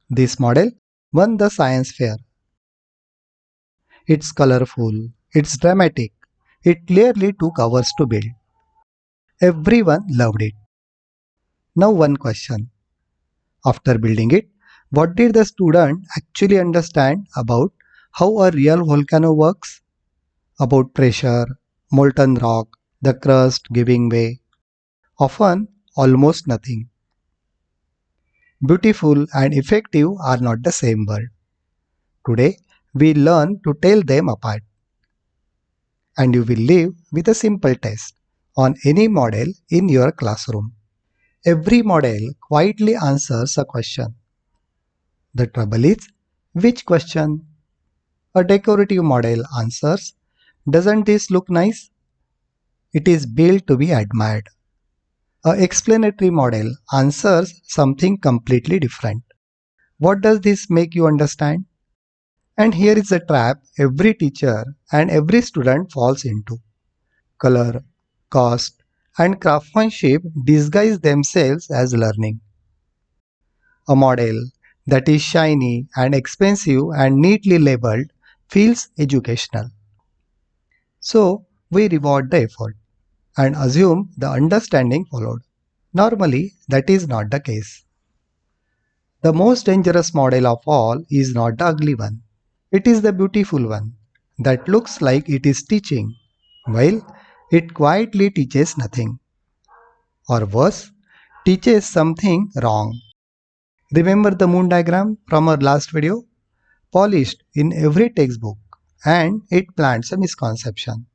This model won the science fair. It's colorful, it's dramatic, it clearly took hours to build. Everyone loved it. Now one question. After building it, what did the student actually understand about how a real volcano works? About pressure, molten rock, the crust giving way? Often, almost nothing. Beautiful and effective are not the same word. Today, we learn to tell them apart. And you will leave with a simple test on any model in your classroom. Every model quietly answers a question. The trouble is, which question? A decorative model answers, doesn't this look nice? It is built to be admired. A explanatory model answers something completely different. What does this make you understand? And here is a trap every teacher and every student falls into. Color, cost, and craftsmanship disguise themselves as learning. A model that is shiny and expensive and neatly labeled feels educational. So we reward the effort and assume the understanding followed. Normally, that is not the case. The most dangerous model of all is not the ugly one. It is the beautiful one that looks like it is teaching, while it quietly teaches nothing. Or worse, teaches something wrong. Remember the moon diagram from our last video? Polished in every textbook, and it plants a misconception.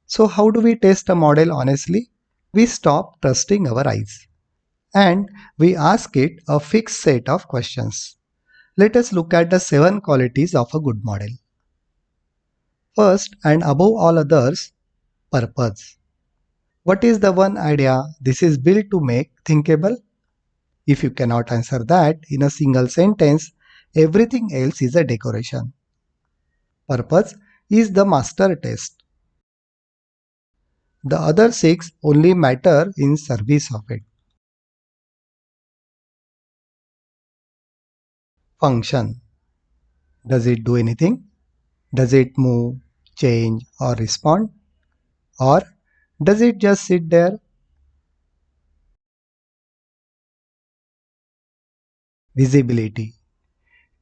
So how do we test a model honestly? We stop trusting our eyes and we ask it a fixed set of questions. Let us look at the 7 qualities of a good model. First, and above all others, purpose. What is the one idea this is built to make thinkable? If you cannot answer that in a single sentence, everything else is a decoration. Purpose is the master test. The other 6 only matter in service of it. Function. Does it do anything? Does it move, change, or respond? Or does it just sit there? Visibility.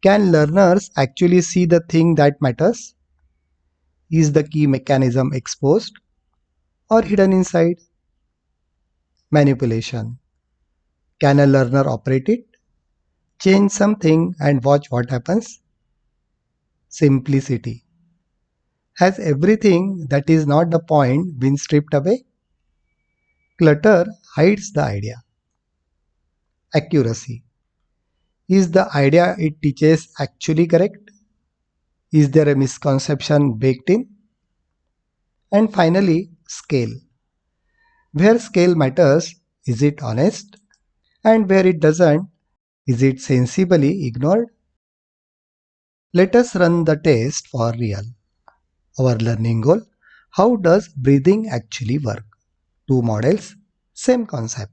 Can learners actually see the thing that matters? Is the key mechanism exposed or hidden inside? Manipulation. Can a learner operate it? Change something and watch what happens? Simplicity. Has everything that is not the point been stripped away? Clutter hides the idea. Accuracy. Is the idea it teaches actually correct? Is there a misconception baked in? And finally, scale. Where scale matters, is it honest? And where it doesn't, is it sensibly ignored? Let us run the test for real. Our learning goal: how does breathing actually work? 2 models, same concept.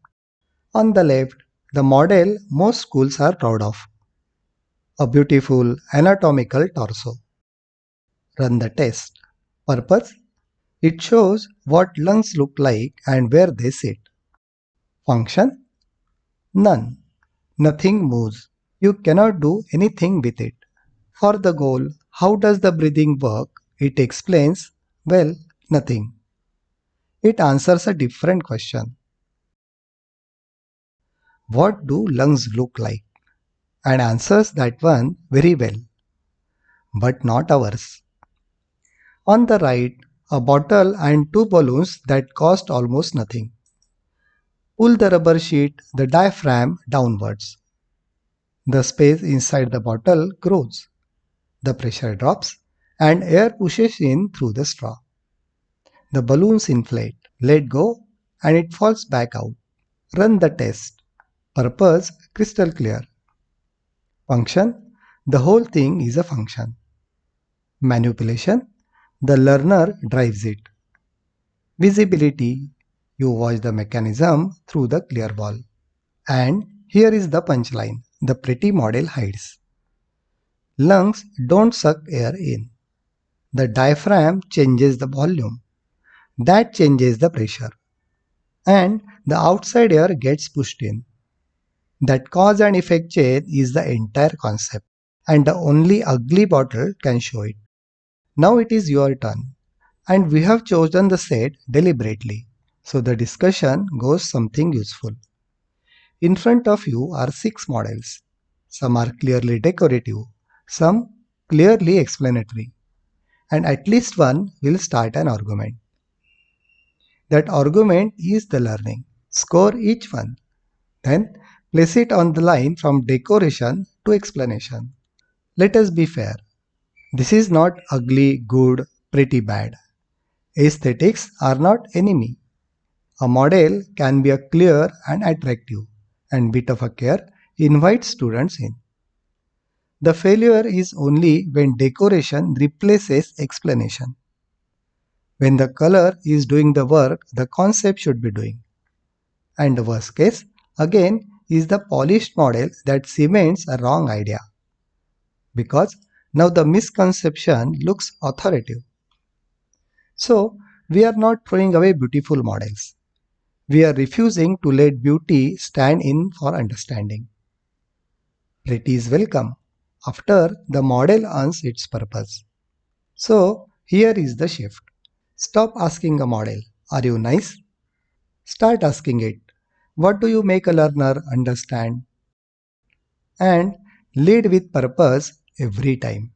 On the left, the model most schools are proud of. A beautiful anatomical torso. Run the test. Purpose: it shows what lungs look like and where they sit. Function: none. Nothing moves. You cannot do anything with it. For the goal, how does the breathing work? It explains, well, nothing. It answers a different question. What do lungs look like? And answers that one very well, but not ours. On the right, a bottle and 2 balloons that cost almost nothing. Pull the rubber sheet, the diaphragm downwards. The space inside the bottle grows. The pressure drops and air pushes in through the straw. The balloons inflate. Let go and it falls back out. Run the test. Purpose crystal clear. Function: the whole thing is a function. Manipulation: the learner drives it. Visibility: you watch the mechanism through the clear wall. And here is the punchline. the pretty model hides. Lungs don't suck air in. The diaphragm changes the volume. That changes the pressure. And the outside air gets pushed in. That cause and effect chain is the entire concept. And the only ugly bottle can show it. Now it is your turn. And we have chosen the set deliberately. So the discussion goes something useful. In front of you are 6 models. Some are clearly decorative, some clearly explanatory, and at least one will start an argument. That argument is the learning. Score each one. Then place it on the line from decoration to explanation. Let us be fair. This is not ugly, good, pretty, bad. Aesthetics are not enemy. A model can be a clear and attractive, and bit of a care invites students in. The failure is only when decoration replaces explanation. When the color is doing the work the concept should be doing. And the worst case, again, is the polished model that cements a wrong idea. Because now the misconception looks authoritative. So, we are not throwing away beautiful models. We are refusing to let beauty stand in for understanding. Pretty is welcome after the model earns its purpose. So, here is the shift. Stop asking a model, "Are you nice?" Start asking it, "What do you make a learner understand?" And lead with purpose every time.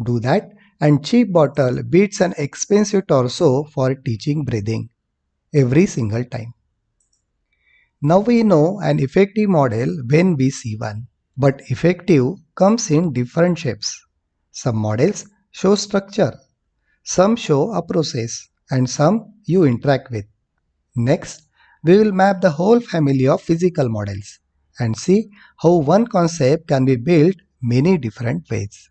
Do that, and cheap bottle beats an expensive torso for teaching breathing every single time. Now we know an effective model when we see one. But effective comes in different shapes. Some models show structure, some show a process, and some you interact with. Next, we will map the whole family of physical models and see how one concept can be built many different ways.